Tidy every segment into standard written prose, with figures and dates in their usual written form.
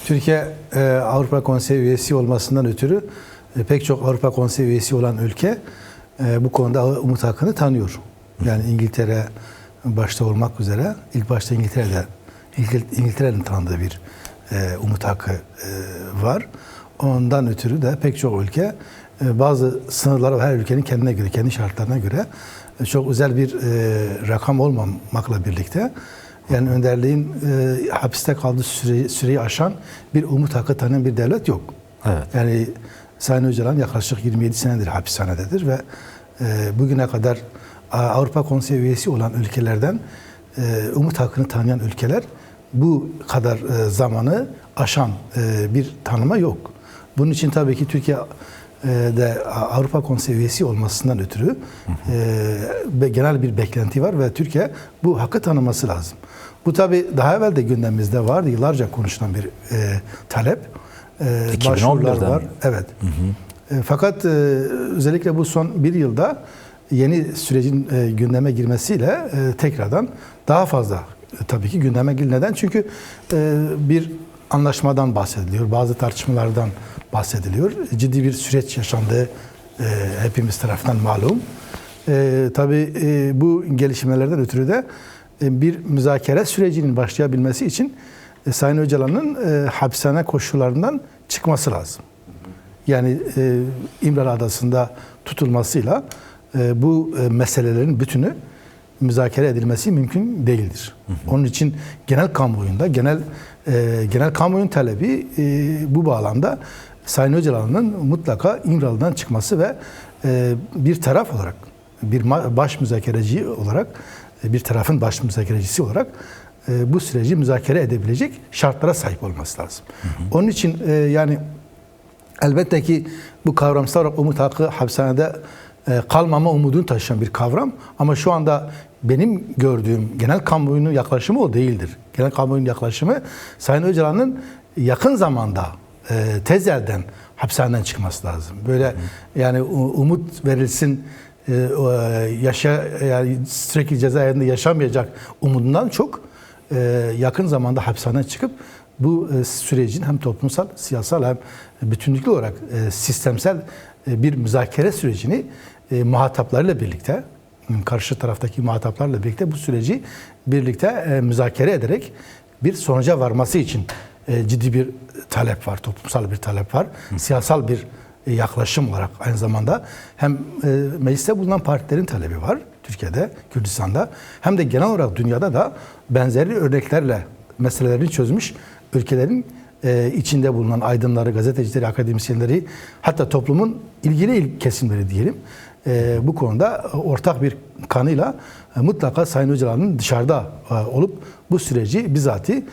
Türkiye Avrupa Konseyi üyesi olmasından ötürü pek çok Avrupa Konseyi üyesi olan ülke bu konuda umut hakkını tanıyor. Yani İngiltere başta olmak üzere, ilk başta İngiltere'nin tanıdığı bir umut hakkı var. Ondan ötürü de pek çok ülke bazı sınırları var, her ülkenin kendine göre, kendi şartlarına göre çok özel bir rakam olmamakla birlikte, yani önderliğin hapiste kaldığı süreyi aşan bir umut hakkı tanıyan bir devlet yok. Evet. Yani Sayın Öcalan yaklaşık 27 senedir hapishanededir ve bugüne kadar Avrupa Konseyi üyesi olan ülkelerden umut hakkını tanıyan ülkeler bu kadar zamanı aşan bir tanıma yok. Bunun için tabii ki Türkiye'de Avrupa Konseyi üyesi olmasından ötürü genel bir beklenti var ve Türkiye bu hakkı tanıması lazım. Bu tabii daha evvel de gündemimizde vardı, yıllarca konuşulan bir talep. Başvurular var. Evet. Fakat özellikle bu son bir yılda yeni sürecin gündeme girmesiyle tekrardan daha fazla tabii ki gündeme geliyor. Neden? Çünkü bir anlaşmadan bahsediliyor, bazı tartışmalardan bahsediliyor. Ciddi bir süreç yaşandığı hepimiz tarafından malum. Tabii bu gelişmelerden ötürü de bir müzakere sürecinin başlayabilmesi için Sayın Öcalan'ın hapishane koşullarından çıkması lazım. Yani İmralı Adası'nda tutulmasıyla bu meselelerin bütünü müzakere edilmesi mümkün değildir. Onun için genel kamuoyunda, genel kamuoyunun talebi bu bağlamda Sayın Öcalan'ın mutlaka İmralı'dan çıkması ve bir taraf olarak, bir baş müzakereci olarak, bir tarafın baş müzakerecisi olarak bu süreci müzakere edebilecek şartlara sahip olması lazım. Onun için yani elbette ki bu kavramsal olarak umut hakkı hapishanede kalmama umudunu taşıyan bir kavram, ama şu anda benim gördüğüm genel kamuoyunun yaklaşımı o değildir. Genel kamuoyunun yaklaşımı Sayın Öcalan'ın yakın zamanda tez elden hapishaneden çıkması lazım. Böyle yani umut verilsin, yani sürekli cezaevinde yaşamayacak umudundan çok yakın zamanda hapishaneden çıkıp bu sürecin hem toplumsal, siyasal hem bütünlüklü olarak sistemsel bir müzakere sürecini muhataplarıyla birlikte, karşı taraftaki muhataplarla birlikte bu süreci birlikte müzakere ederek bir sonuca varması için ciddi bir talep var, toplumsal bir talep var, siyasal bir yaklaşım olarak aynı zamanda hem mecliste bulunan partilerin talebi var Türkiye'de, Kürdistan'da, hem de genel olarak dünyada da benzeri örneklerle meselelerini çözmüş ülkelerin içinde bulunan aydınları, gazetecileri, akademisyenleri, hatta toplumun ilgili kesimleri diyelim, bu konuda ortak bir kanıyla mutlaka Sayın Öcalan'ın dışarıda olup bu süreci bizatihi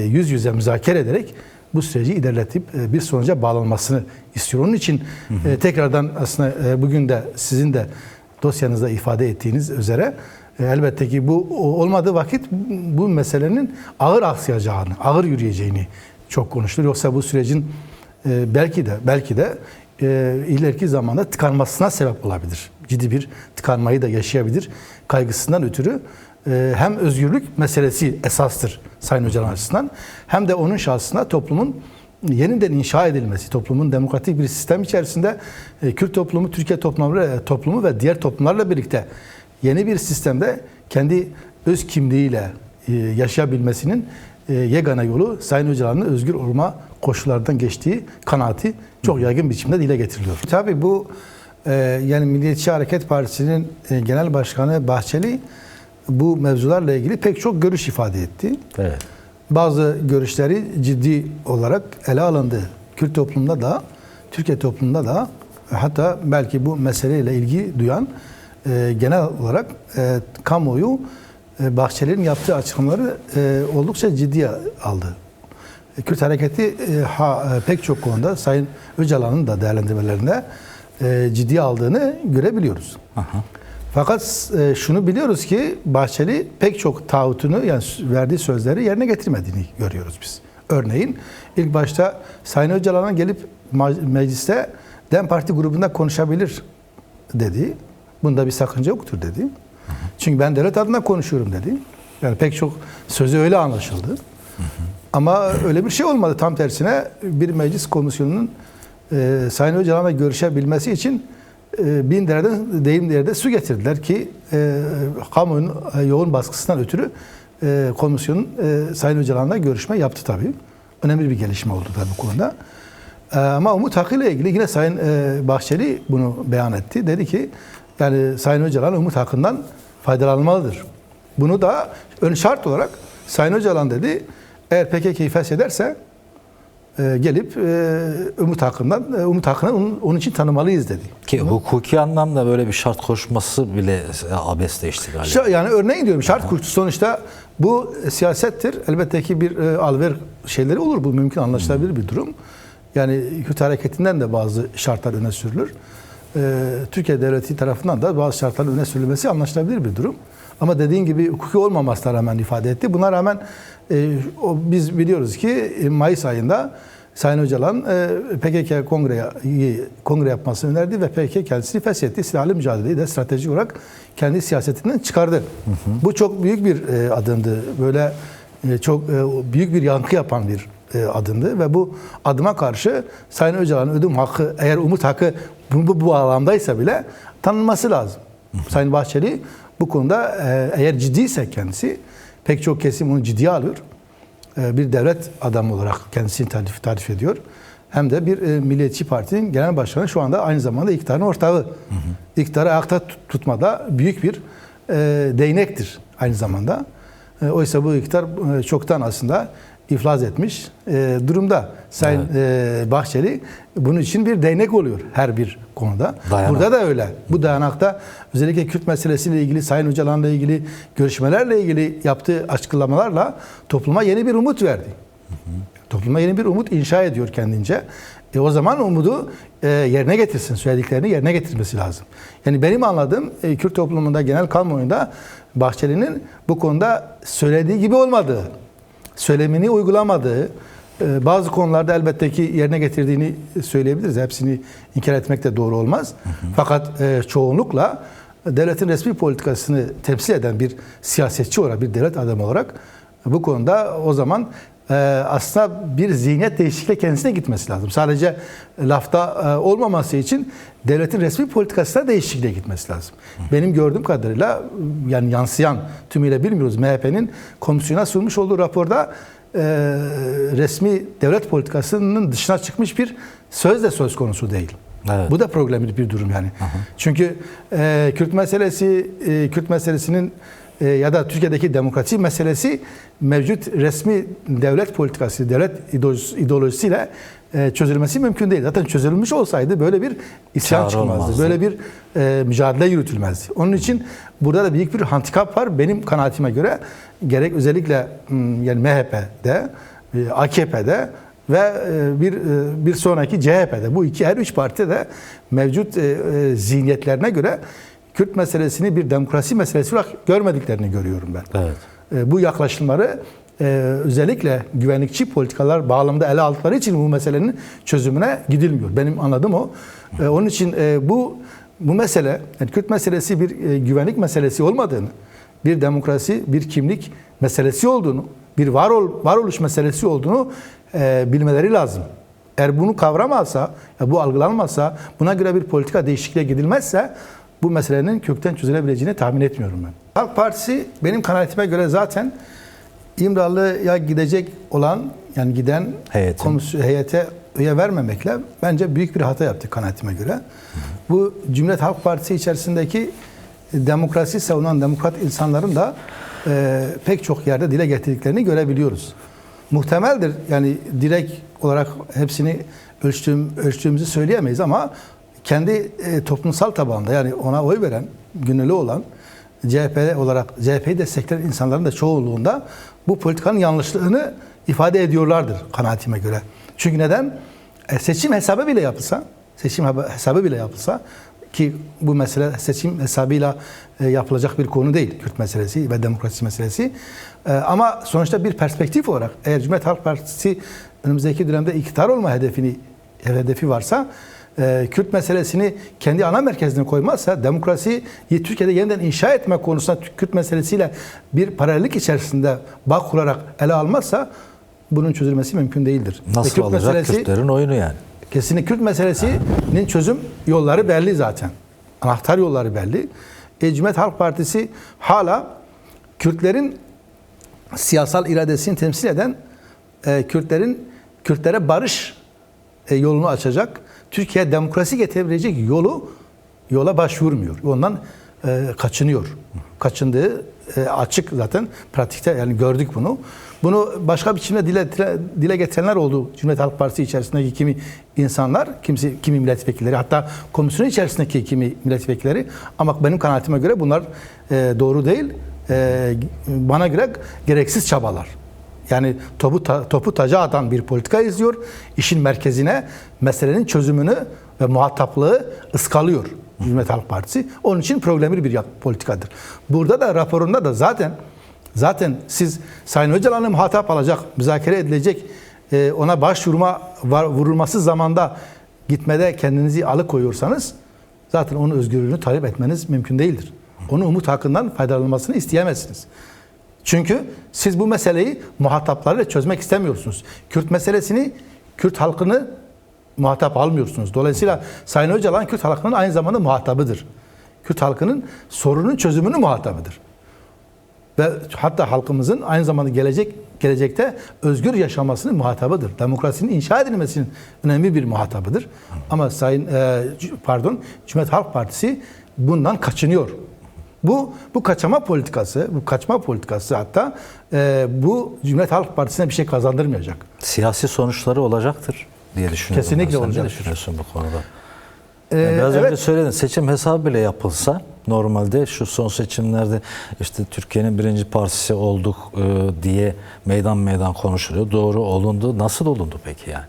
yüz yüze müzakere ederek bu süreci ilerletip bir sonuca bağlanmasını istiyor. Onun için tekrardan aslında bugün de sizin de dosyanızda ifade ettiğiniz üzere elbette ki bu olmadığı vakit bu meselenin ağır aksayacağını, ağır yürüyeceğini çok konuşulur. Yoksa bu sürecin belki de ileriki zamanda tıkanmasına sebep olabilir. Ciddi bir tıkanmayı da yaşayabilir kaygısından ötürü. Hem özgürlük meselesi esastır Sayın Öcalan açısından, hem de onun şahsına toplumun yeniden inşa edilmesi, toplumun demokratik bir sistem içerisinde Kürt toplumu, Türkiye toplumu ve diğer toplumlarla birlikte yeni bir sistemde kendi öz kimliğiyle yaşayabilmesinin yegane yolu Sayın Öcalan'ın özgür olma koşullardan geçtiği kanaati çok yaygın biçimde dile getiriliyor. Tabii bu yani Milliyetçi Hareket Partisi'nin Genel Başkanı Bahçeli bu mevzularla ilgili pek çok görüş ifade etti. Evet. Bazı görüşleri ciddi olarak ele alındı. Kürt toplumunda da, Türkiye toplumunda da, hatta belki bu meseleyle ilgi duyan genel olarak kamuoyu Bahçeli'nin yaptığı açıklamaları oldukça ciddiye aldı. Kürt hareketi pek çok konuda Sayın Öcalan'ın da değerlendirmelerinde ciddiye aldığını görebiliyoruz. Aha. Fakat şunu biliyoruz ki Bahçeli pek çok taahhütünü, yani verdiği sözleri yerine getirmediğini görüyoruz biz. Örneğin ilk başta Sayın Öcalan'a gelip mecliste DEM Parti grubunda konuşabilir dedi. Bunda bir sakınca yoktur dedi. Çünkü ben devlet adına konuşuyorum dedi. Yani pek çok sözü öyle anlaşıldı. Ama öyle bir şey olmadı. Tam tersine bir meclis komisyonunun Sayın Öcalan'la görüşebilmesi için bin dereden deyim yerde su getirdiler ki kamuoyunun yoğun baskısından ötürü komisyonun Sayın Öcalan'la görüşme yaptı tabii. Önemli bir gelişme oldu tabii bu konuda. Ama Umut Hakkı ile ilgili yine Sayın Bahçeli bunu beyan etti. Dedi ki yani Sayın Öcalan Umut Hakkı'ndan faydalanmalıdır. Bunu da ön şart olarak Sayın Öcalan dedi eğer PKK'yı feshederse gelip Umut Hakkı'nı onun için tanımalıyız dedi. Ki hukuki anlamda böyle bir şart koşması bile abesleşti galiba. Yani örneğin diyorum şart koştu. Sonuçta bu siyasettir. Elbette ki bir alver şeyleri olur. Bu mümkün anlaşılabilir bir durum. Yani Kürt hareketinden de bazı şartlar öne sürülür. Türkiye Devleti tarafından da bazı şartların öne sürülmesi anlaşılabilir bir durum. Ama dediğin gibi hukuki olmamasına rağmen ifade etti. Buna rağmen biz biliyoruz ki Mayıs ayında Sayın Öcalan PKK kongre yapmasını önerdi ve PKK kendisini feshetti. Silahlı mücadeleyi de stratejik olarak kendi siyasetinden çıkardı. Bu çok büyük bir adımdı. Böyle çok büyük bir yankı yapan bir adımdı ve bu adıma karşı Sayın Öcalan'ın ödüm hakkı eğer Umut Hakkı bu bağlamdaysa bile tanınması lazım. Sayın Bahçeli bu konuda eğer ciddiyse kendisi pek çok kesim onu ciddiye alıyor. Bir devlet adamı olarak kendisini tarif ediyor. Hem de bir Milliyetçi Parti'nin genel başkanı şu anda aynı zamanda iktidarın ortağı. İktidarı ayakta tutmada büyük bir değnektir aynı zamanda. Oysa bu iktidar çoktan aslında iflas etmiş durumda. Sayın Bahçeli bunun için bir değnek oluyor her bir konuda. Dayanak. Burada da öyle. Bu dayanakta özellikle Kürt meselesiyle ilgili, Sayın Öcalan'la ilgili görüşmelerle ilgili yaptığı açıklamalarla topluma yeni bir umut verdi. Topluma yeni bir umut inşa ediyor kendince. O zaman umudu yerine getirsin. Söylediklerini yerine getirmesi lazım. Yani benim anladığım Kürt toplumunda genel kamuoyunda Bahçeli'nin bu konuda söylediği gibi olmadığı, söylemini uygulamadığı, bazı konularda elbette ki yerine getirdiğini söyleyebiliriz. Hepsini inkar etmek de doğru olmaz. Fakat çoğunlukla devletin resmi politikasını temsil eden bir siyasetçi olarak, bir devlet adamı olarak bu konuda o zaman aslında bir zihniyet değişikliğe kendisine gitmesi lazım. Sadece lafta olmaması için devletin resmi politikasına değişikliğe gitmesi lazım. Benim gördüğüm kadarıyla yani yansıyan tümüyle bilmiyoruz. MHP'nin komisyona sunmuş olduğu raporda resmi devlet politikasının dışına çıkmış bir söz de söz konusu değil. Evet. Bu da problemli bir durum yani. Çünkü Kürt meselesinin ya da Türkiye'deki demokrasi meselesi mevcut resmi devlet politikası, devlet ideolojisiyle çözülmesi mümkün değil. Zaten çözülmüş olsaydı böyle bir isyan çıkmazdı. Böyle bir mücadele yürütülmezdi. Onun için burada da büyük bir handikap var. Benim kanaatime göre gerek özellikle yani MHP'de, AKP'de ve bir sonraki CHP'de bu her üç partide de mevcut zihniyetlerine göre Kürt meselesini bir demokrasi meselesi olarak görmediklerini görüyorum ben. Evet. Bu yaklaşımları özellikle güvenlikçi politikalar bağlamında ele aldıkları için bu meselenin çözümüne gidilmiyor. Benim anladığım o. Onun için bu mesele, yani Kürt meselesi bir güvenlik meselesi olmadığını, bir demokrasi, bir kimlik meselesi olduğunu, bir varoluş meselesi olduğunu bilmeleri lazım. Eğer bunu kavramazsa, bu algılanmazsa, buna göre bir politika değişikliğe gidilmezse bu meselenin kökten çözülebileceğini tahmin etmiyorum ben. Halk Partisi benim kanaatime göre zaten İmralı'ya gidecek olan yani giden heyete üye vermemekle bence büyük bir hata yaptı kanaatime göre. Bu Cumhuriyet Halk Partisi içerisindeki demokrasi savunan demokrat insanların da pek çok yerde dile getirdiklerini görebiliyoruz. Muhtemeldir yani direkt olarak hepsini ölçtüğümüzü söyleyemeyiz ama kendi toplumsal tabanda yani ona oy veren, gönüllü olan CHP'yi destekleyen insanların da çoğunluğunda bu politikanın yanlışlığını ifade ediyorlardır kanaatime göre. Çünkü neden? Seçim hesabı bile yapılsa ki bu mesele seçim hesabıyla yapılacak bir konu değil Kürt meselesi ve demokrasi meselesi. Ama sonuçta bir perspektif olarak eğer Cumhuriyet Halk Partisi önümüzdeki dönemde iktidar olma hedefi varsa Kürt meselesini kendi ana merkezine koymazsa demokrasiyi Türkiye'de yeniden inşa etme konusunda Kürt meselesiyle bir paralellik içerisinde bağ kurarak ele almazsa bunun çözülmesi mümkün değildir. Ve Nasıl Kürt olacak? meselesi- Kürtlerin oyunu yani. Kesinlikle Kürt meselesinin çözüm yolları belli zaten. Anahtar yolları belli. Cumhuriyet Halk Partisi hala Kürtlerin siyasal iradesini temsil eden Kürtlere barış yolunu açacak, Türkiye demokrasi getirebilecek yola başvurmuyor. Ondan kaçınıyor. Kaçındığı açık zaten pratikte, yani gördük bunu. Bunu başka biçimde dile getirenler oldu. Cumhuriyet Halk Partisi içerisindeki kimi insanlar, kimi milletvekilleri, hatta komisyon içerisindeki kimi milletvekilleri, ama benim kanaatime göre bunlar doğru değil. Bana göre gereksiz çabalar. Yani topu taca atan bir politika izliyor. İşin merkezine meselenin çözümünü ve muhataplığı ıskalıyor Cumhuriyet Halk Partisi. Onun için problemli bir politikadır. Burada da raporunda da zaten siz Sayın Öcalan'ı muhatap alacak, müzakere edilecek, ona vurulması zamanda gitmede kendinizi alıkoyuyorsanız zaten onun özgürlüğünü talep etmeniz mümkün değildir. Onun umut hakkından faydalanmasını isteyemezsiniz. Çünkü siz bu meseleyi muhataplarıyla çözmek istemiyorsunuz. Kürt meselesini, Kürt halkını muhatap almıyorsunuz. Dolayısıyla Sayın Öcalan Kürt halkının aynı zamanda muhatabıdır. Kürt halkının sorunun çözümünün muhatabıdır. Ve hatta halkımızın aynı zamanda gelecekte özgür yaşamasının muhatabıdır. Demokrasinin inşa edilmesinin önemli bir muhatabıdır. Ama Cumhuriyet Halk Partisi bundan kaçınıyor. Bu kaçma politikası hatta bu Cumhuriyet Halk Partisi'ne bir şey kazandırmayacak. Siyasi sonuçları olacaktır diye düşünüyorum. Kesinlikle Sen olacak. ne düşünüyorsun bu konuda? Biraz evet. önce söyledin, seçim hesabı bile yapılsa normalde şu son seçimlerde işte Türkiye'nin birinci partisi olduk diye meydan konuşuluyor. Doğru olundu. Nasıl olundu peki yani?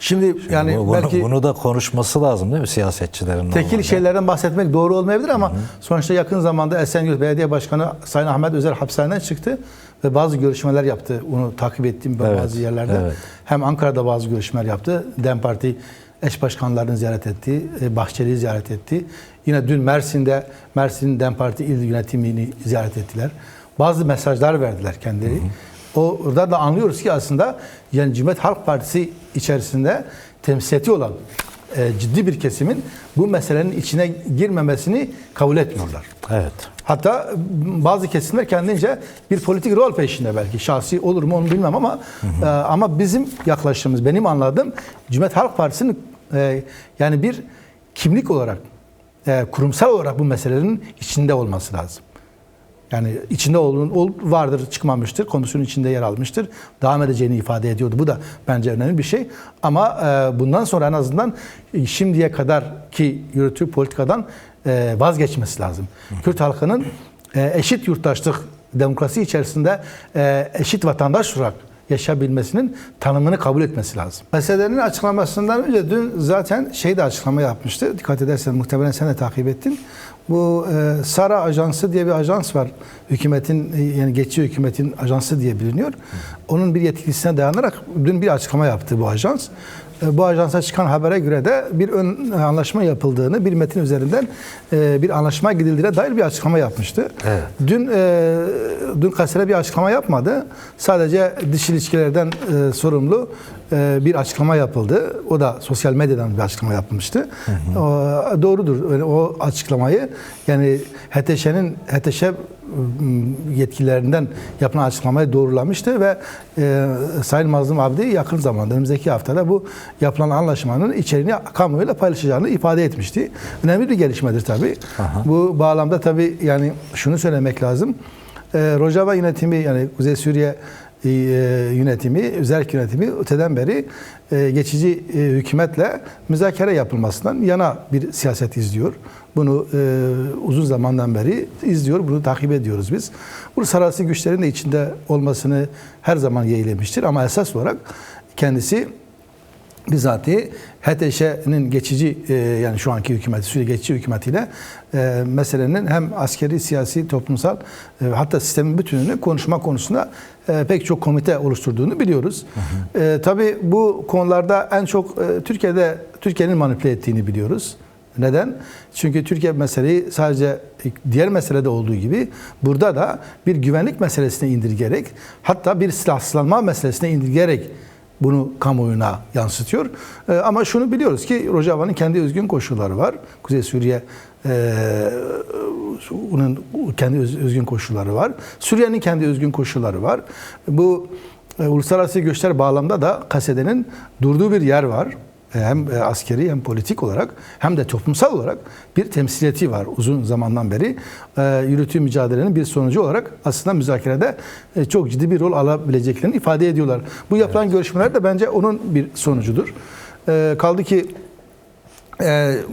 Şimdi yani belki bunu da konuşması lazım değil mi siyasetçilerin? tekil normalde? şeylerden bahsetmek doğru olmayabilir ama sonuçta yakın zamanda Esenyurt Belediye Başkanı Sayın Ahmet Özer hapishaneden çıktı ve bazı görüşmeler yaptı. Onu takip ettiğim bazı yerlerde. Evet. Hem Ankara'da bazı görüşmeler yaptı. DEM Parti eş başkanlarını ziyaret etti. Bahçeli'yi ziyaret etti. Yine dün Mersin DEM Parti il yönetimini ziyaret ettiler. Bazı mesajlar verdiler kendileri. Orada da anlıyoruz ki aslında yani Cumhuriyet Halk Partisi içerisinde temsiliyeti olan ciddi bir kesimin bu meselenin içine girmemesini kabul etmiyorlar. Evet. Hatta bazı kesimler kendince bir politik rol peşinde, belki şahsi olur mu onu bilmem ama bizim yaklaşımımız, benim anladığım Cumhuriyet Halk Partisi'nin yani bir kimlik olarak, kurumsal olarak bu meselelerin içinde olması lazım. Yani içinde vardır, çıkmamıştır, komisyonun içinde yer almıştır, devam edeceğini ifade ediyordu. Bu da bence önemli bir şey. Ama bundan sonra en azından şimdiye kadar ki yürüttüğü politikadan vazgeçmesi lazım. Kürt halkının eşit yurttaşlık, demokrasi içerisinde eşit vatandaş olarak yaşayabilmesinin tanımını kabul etmesi lazım. Meselenin açıklamasından önce dün zaten de açıklama yapmıştı. Dikkat edersen muhtemelen sen de takip ettin. Bu Sara Ajansı diye bir ajans var. Hükümetin, yani geçici hükümetin ajansı diye biliniyor. Onun bir yetkilisine dayanarak dün bir açıklama yaptı bu ajans. Bu ajansa çıkan habere göre de bir ön anlaşma yapıldığını, bir metin üzerinden bir anlaşma gidildiğine dair bir açıklama yapmıştı. Evet. Dün Kayseri'de bir açıklama yapmadı. Sadece dış ilişkilerden sorumlu bir açıklama yapıldı. O da sosyal medyadan bir açıklama yapılmıştı. Doğrudur. Yani o açıklamayı, yani HTŞ yetkililerinden yapılan açıklamayı doğrulamıştı ve Sayın Mazlum Abdi yakın zamanda, önümüzdeki haftada bu yapılan anlaşmanın içeriğini kamuoyuyla paylaşacağını ifade etmişti. Önemli bir gelişmedir tabii. Bu bağlamda tabii yani şunu söylemek lazım. Rojava yönetimi, yani Kuzey Suriye yönetimi, özel yönetimi öteden beri geçici hükümetle müzakere yapılmasından yana bir siyaset izliyor. Bunu uzun zamandan beri izliyor, bunu takip ediyoruz biz. Uluslararası güçlerin de içinde olmasını her zaman yeğlemiştir ama esas olarak kendisi bizatihi HTŞ'nin geçici, yani şu anki hükümeti, Suriye geçici hükümetiyle meselenin hem askeri, siyasi, toplumsal hatta sistemin bütününü konuşma konusunda pek çok komite oluşturduğunu biliyoruz. Tabii bu konularda en çok Türkiye'nin manipüle ettiğini biliyoruz. Neden? Çünkü Türkiye meseleyi sadece diğer meselede olduğu gibi burada da bir güvenlik meselesine indirgerek, hatta bir silahsızlanma meselesine indirgerek bunu kamuoyuna yansıtıyor. Ama şunu biliyoruz ki Rojava'nın kendi özgün koşulları var. Kuzey Suriye onun kendi özgün koşulları var. Suriye'nin kendi özgün koşulları var. Bu uluslararası göçler bağlamda da Kasede'nin durduğu bir yer var. Hem askeri hem politik olarak hem de toplumsal olarak bir temsiliyeti var uzun zamandan beri. Yürüttüğü mücadelenin bir sonucu olarak aslında müzakerede çok ciddi bir rol alabileceklerini ifade ediyorlar. Bu yapılan görüşmeler de bence onun bir sonucudur. Kaldı ki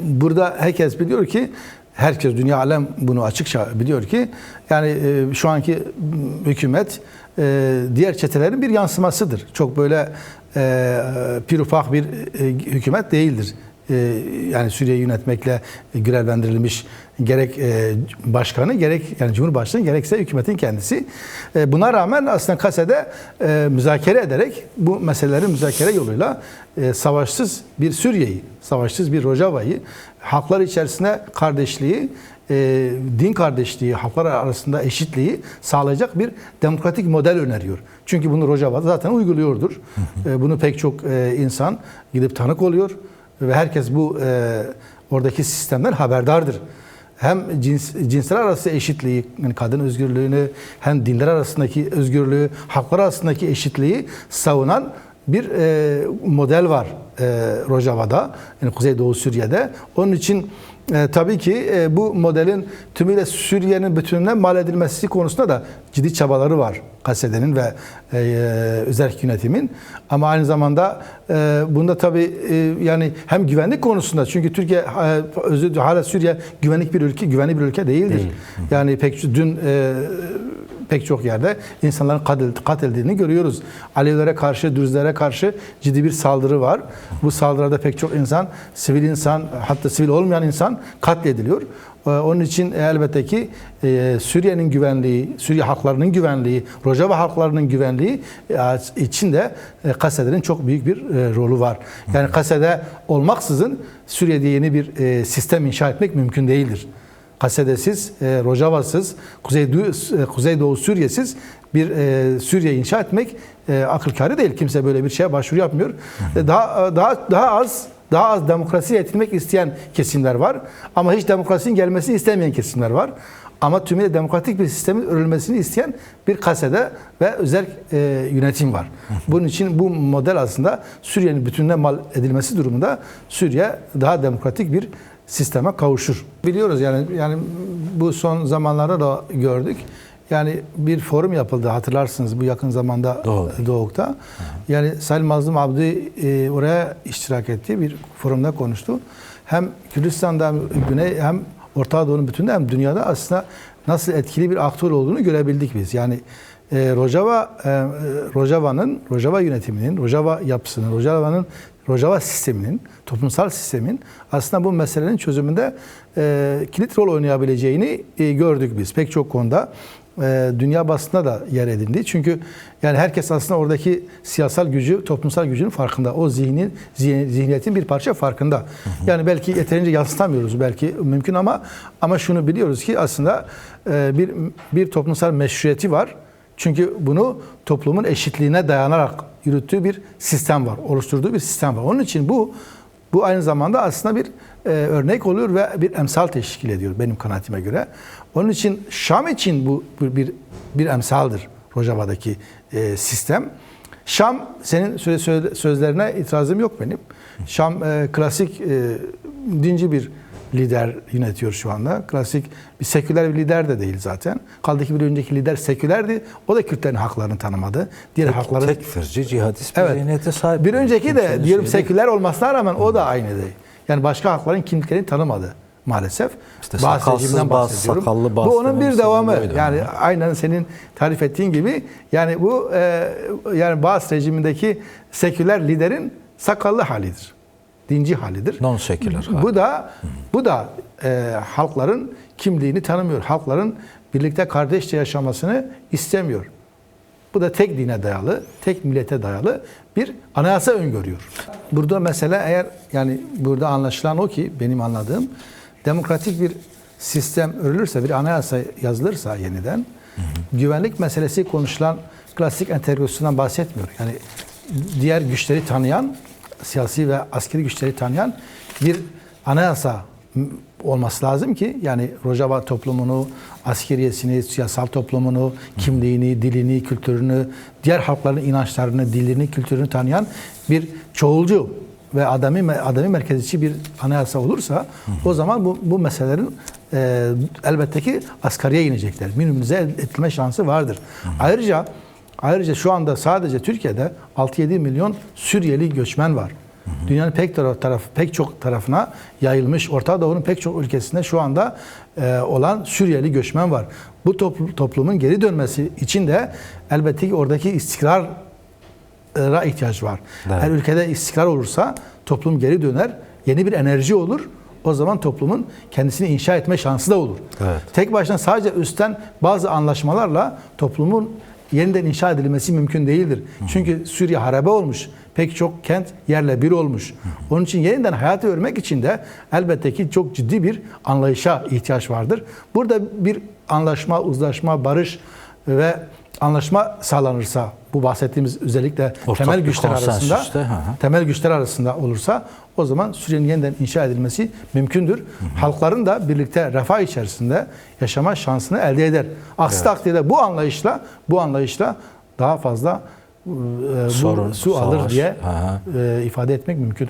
burada herkes biliyor ki, herkes, dünya alem bunu açıkça biliyor ki, yani şu anki hükümet diğer çetelerin bir yansımasıdır. Çok böyle pir ufak bir hükümet değildir. Yani Suriye'yi yönetmekle görevlendirilmiş gerek başkanı, gerek yani Cumhurbaşkanı, gerekse hükümetin kendisi. Buna rağmen aslında Kase'de müzakere ederek, bu meseleleri müzakere yoluyla savaşsız bir Suriye'yi, savaşsız bir Rojava'yı, halklar içerisinde kardeşliği, din kardeşliği, halklar arasında eşitliği sağlayacak bir demokratik model öneriyor. Çünkü bunu Rojava zaten uyguluyordur. Bunu pek çok insan gidip tanık oluyor ve herkes bu oradaki sistemden haberdardır. Hem cinsler arası eşitliği, yani kadın özgürlüğünü, hem dinler arasındaki özgürlüğü, halklar arasındaki eşitliği savunan bir model var Rojava'da, yani Kuzeydoğu Suriye'de. Onun için tabii ki bu modelin tümüyle Suriye'nin bütününe mal edilmesi konusunda da ciddi çabaları var Kasede'nin ve özerk yönetimin. Ama aynı zamanda bunda tabii yani hem güvenlik konusunda, çünkü Türkiye hala Suriye güvenli bir ülke değildir. Değil. Yani dün pek çok yerde insanların katledildiğini görüyoruz. Alevlere karşı, Dürzlere karşı ciddi bir saldırı var. Bu saldırıda pek çok insan, sivil insan, hatta sivil olmayan insan katlediliyor. Onun için elbette ki Suriye'nin güvenliği, Suriye halklarının güvenliği, Rojava halklarının güvenliği için de Kasede'nin çok büyük bir rolü var. Yani Kasede olmaksızın Suriye'de yeni bir sistem inşa etmek mümkün değildir. Kasede'siz, Rojava'sız, Kuzeydoğu Suriye'siz bir Suriye inşa etmek akıl kârı değil. Kimse böyle bir şeye başvuru yapmıyor. Daha az demokrasi getirmek isteyen kesimler var. Ama hiç demokrasinin gelmesini istemeyen kesimler var. Ama tümüyle demokratik bir sistemin örülmesini isteyen bir Kasede ve özel yönetim var. Bunun için bu model aslında Suriye'nin bütününe mal edilmesi durumunda Suriye daha demokratik bir sisteme kavuşur. Biliyoruz yani bu son zamanlarda da gördük. Yani bir forum yapıldı, hatırlarsınız, bu yakın zamanda Doğuk'ta. Yani Sayın Mazlum Abdi oraya iştirak etti, bir forumda konuştu. Hem Kürdistan'da hem Orta Doğu'nun bütününde hem dünyada aslında nasıl etkili bir aktör olduğunu görebildik biz. Yani Rojava yönetiminin, Rojava yapısının, Rojava sisteminin, toplumsal sistemin aslında bu meselenin çözümünde kilit rol oynayabileceğini gördük biz. Pek çok konuda dünya basında da yer edindi. Çünkü yani herkes aslında oradaki siyasal gücü, toplumsal gücünün farkında. O zihniyetin bir parça farkında. Yani belki yeterince yansıtamıyoruz, belki mümkün ama şunu biliyoruz ki aslında bir toplumsal meşruiyeti var. Çünkü bunu toplumun eşitliğine dayanarak yürüttüğü bir sistem var, oluşturduğu bir sistem var. Onun için bu aynı zamanda aslında bir örnek oluyor ve bir emsal teşkil ediyor benim kanaatime göre. Onun için Şam için bu bir emsaldır Rojava'daki sistem. Şam, senin sözlerine itirazım yok benim. Şam klasik dinci bir lider yönetiyor şu anda. Klasik bir seküler bir lider de değil zaten. Kaldı ki bir önceki lider sekülerdi. O da Kürtlerin haklarını tanımadı. Diğer hakların tekfirci, cihadist bir zihniyete sahip. Bir önceki de diyelim seküler olmasına rağmen o da aynı değil. Yani başka hakların kimliklerini tanımadı maalesef. İşte sakalsız bazı, sakallı bazı. Bu onun bir devamı. Yani aynen senin tarif ettiğin gibi. Yani bu yani Baas rejimindeki seküler liderin sakallı halidir. Dinci halidir. Non-seküler hali. Bu da halkların kimliğini tanımıyor. Halkların birlikte kardeşçe yaşamasını istemiyor. Bu da tek dine dayalı, tek millete dayalı bir anayasa öngörüyor. burada mesele eğer yani burada anlaşılan o ki benim anladığım demokratik bir sistem örülürse, bir anayasa yazılırsa yeniden güvenlik meselesi konuşulan klasik entegrasyondan bahsetmiyor. Yani diğer güçleri tanıyan, siyasi ve askeri güçleri tanıyan bir anayasa olması lazım ki yani Rojava toplumunu, askeriyesini, siyasal toplumunu, kimliğini, dilini, kültürünü, diğer halkların inançlarını, dilini, kültürünü tanıyan bir çoğulcu ve adami merkezci bir anayasa olursa o zaman bu meselelerin elbette ki asgariye inecekler. Minimize edilme şansı vardır. Ayrıca şu anda sadece Türkiye'de 6-7 milyon Suriyeli göçmen var. Dünyanın pek çok tarafına yayılmış, Orta Doğu'nun pek çok ülkesinde şu anda olan Suriyeli göçmen var. Bu toplumun geri dönmesi için de elbette ki oradaki istikrara ihtiyaç var. Evet. Her ülkede istikrar olursa toplum geri döner, yeni bir enerji olur. O zaman toplumun kendisini inşa etme şansı da olur. Evet. Tek başına sadece üstten bazı anlaşmalarla toplumun yeniden inşa edilmesi mümkün değildir. Çünkü Suriye harabe olmuş. Pek çok kent yerle bir olmuş. Onun için yeniden hayatı örmek için de elbette ki çok ciddi bir anlayışa ihtiyaç vardır. Burada bir anlaşma, uzlaşma, barış ve anlaşma sağlanırsa bu bahsettiğimiz özellikle Ortak bir konsensüste, temel güçler arasında olursa o zaman Suriye'nin yeniden inşa edilmesi mümkündür. Halkların da birlikte refah içerisinde yaşama şansını elde eder. Aksi takdirde bu anlayışla daha fazla Sorun, su alır savaş, diye ifade etmek mümkün.